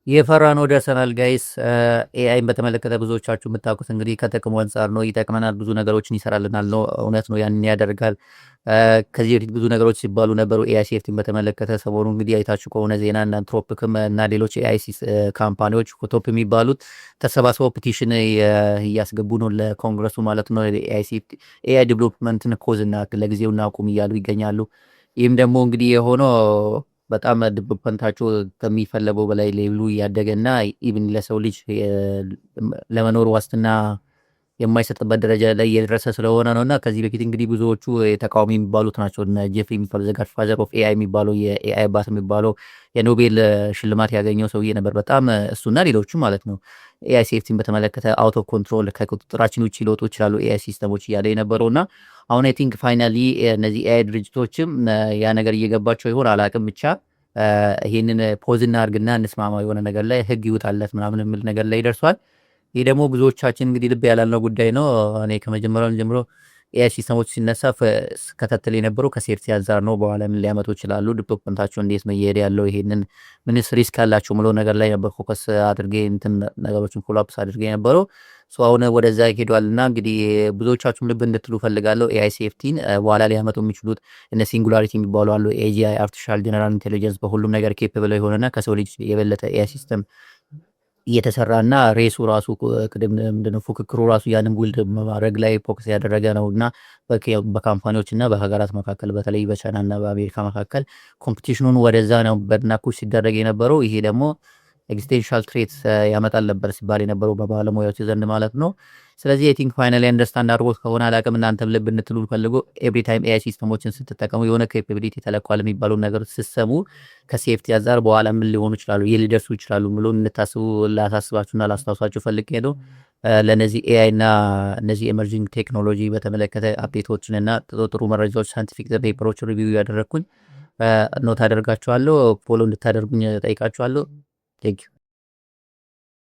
የፈራነው ደርሰናል ጋይስ። ኤአይን በተመለከተ ብዙዎቻችሁ የምታውቁት እንግዲህ ከጥቅሙ አንጻር ነው። ይጠቅመናል፣ ብዙ ነገሮችን ይሰራልናል ነው። እውነት ነው፣ ያንን ያደርጋል። ከዚህ በፊት ብዙ ነገሮች ሲባሉ ነበሩ ኤአይ ሴፍቲን በተመለከተ። ሰሞኑ እንግዲህ አይታችሁ ከሆነ ዜና እና አንትሮፒክም እና ሌሎች ኤአይ ካምፓኒዎች ቶፕ የሚባሉት ተሰባስበው ፒቲሽን እያስገቡ ነው ለኮንግረሱ ማለት ነው። ኤአይ ዲቨሎፕመንትን ኮዝ እና ለጊዜው እናቁም እያሉ ይገኛሉ። ይህም ደግሞ እንግዲህ የሆነው በጣም ዲቨሎፕመንታቸው ከሚፈለገው በላይ ሌቭሉ እያደገና ኢቭን ለሰው ልጅ ለመኖር ዋስትና የማይሰጥበት ደረጃ ላይ እየደረሰ ስለሆነ ነው። እና ከዚህ በፊት እንግዲህ ብዙዎቹ ተቃዋሚ የሚባሉት ናቸው። ጄፍሪ የሚባለው ዘጋድ ፋዘር ኦፍ ኤአይ የሚባለው የኤአይ አባት የሚባለው የኖቤል ሽልማት ያገኘው ሰውዬ ነበር። በጣም እሱና ሌሎቹ ማለት ነው ኤአይ ሴፍቲን በተመለከተ አውት ኦፍ ኮንትሮል ከቁጥጥራችን ውጭ ሊወጡ ይችላሉ ኤአይ ሲስተሞች እያለ የነበረው እና አሁን አይ ቲንክ ፋይናሊ እነዚህ ኤአይ ድርጅቶችም ያ ነገር እየገባቸው ይሆን አላቅም፣ ብቻ ይህንን ፖዝና እርግና እንስማማ የሆነ ነገር ላይ ህግ ይውጣለት ምናምን የሚል ነገር ላይ ይደርሷል። ይህ ደግሞ ብዙዎቻችን እንግዲህ ልብ ያላልነው ጉዳይ ነው። እኔ ከመጀመሪያውን ጀምሮ ኤአይ ሲስተሞች ሲነሳ ከተተል የነበረው ከሴፍቲ አንጻር ነው። በኋላ ምን ሊያመጡ ይችላሉ፣ ዲቨሎፕመንታቸው እንዴት ነው እየሄደ ያለው፣ ይሄንን ምንስ ሪስክ አላቸው ምለው ነገር ላይ ነበር ፎከስ አድርጌ እንትን ነገሮችን ፎሎአፕስ አድርጌ የነበረው። አሁን ወደዛ ይሄዷል እና እንግዲህ ብዙዎቻችሁም ልብ እንድትሉ ፈልጋለሁ። ኤአይ ሴፍቲን በኋላ ሊያመጡ የሚችሉት እነ ሲንጉላሪቲ የሚባሉ አሉ። ኤጂአይ አርቲፊሻል ጀነራል ኢንቴሊጀንስ በሁሉም ነገር ኬፕብል የሆነና ከሰው ልጅ የበለጠ ኤአይ ሲስተም እየተሰራና ሬሱ ራሱ ቅድም ምንድነው ፉክክሩ ራሱ ያንን ዊልድ ማድረግ ላይ ፎከስ ያደረገ ነው እና በካምፓኒዎች እና በሀገራት መካከል በተለይ በቻይና እና በአሜሪካ መካከል ኮምፒቲሽኑን ወደዛ ነው በድናኩሽ ሲደረግ የነበረው። ይሄ ደግሞ ኤግዚስቴንሻል ትሬት ያመጣል ነበር ሲባል የነበረው በባለሙያዎች ዘንድ ማለት ነው። ስለዚህ አይ ቲንክ ፋይናሊ አንደርስታንድ አድርጎት ከሆነ አላቅም፣ እናንተም ልብ እንድትሉ ፈልጎ ኤቭሪ ታይም ኤአይ ሲስተሞችን ስትጠቀሙ የሆነ ኬፓቢሊቲ ተለኳል የሚባሉ ነገር ስትሰሙ ከሴፍቲ አንጻር በኋላ ምን ሊሆኑ ይችላሉ ሊደርሱ ይችላሉ ብሎ እንድታስቡ ላሳስባችሁና ላስታውሳችሁ ፈልጌ ነው። ለነዚህ ኤአይ እና እነዚህ ኤመርጂንግ ቴክኖሎጂ በተመለከተ አፕዴቶችን እና ጥሩ መረጃዎች ሳይንቲፊክ ፔፐሮችን ሪቪው ያደረግኩኝ ኖት አደርጋችኋለሁ። ፎሎ እንድታደርጉኝ ጠይቃችኋለሁ። ቴንክ ዩ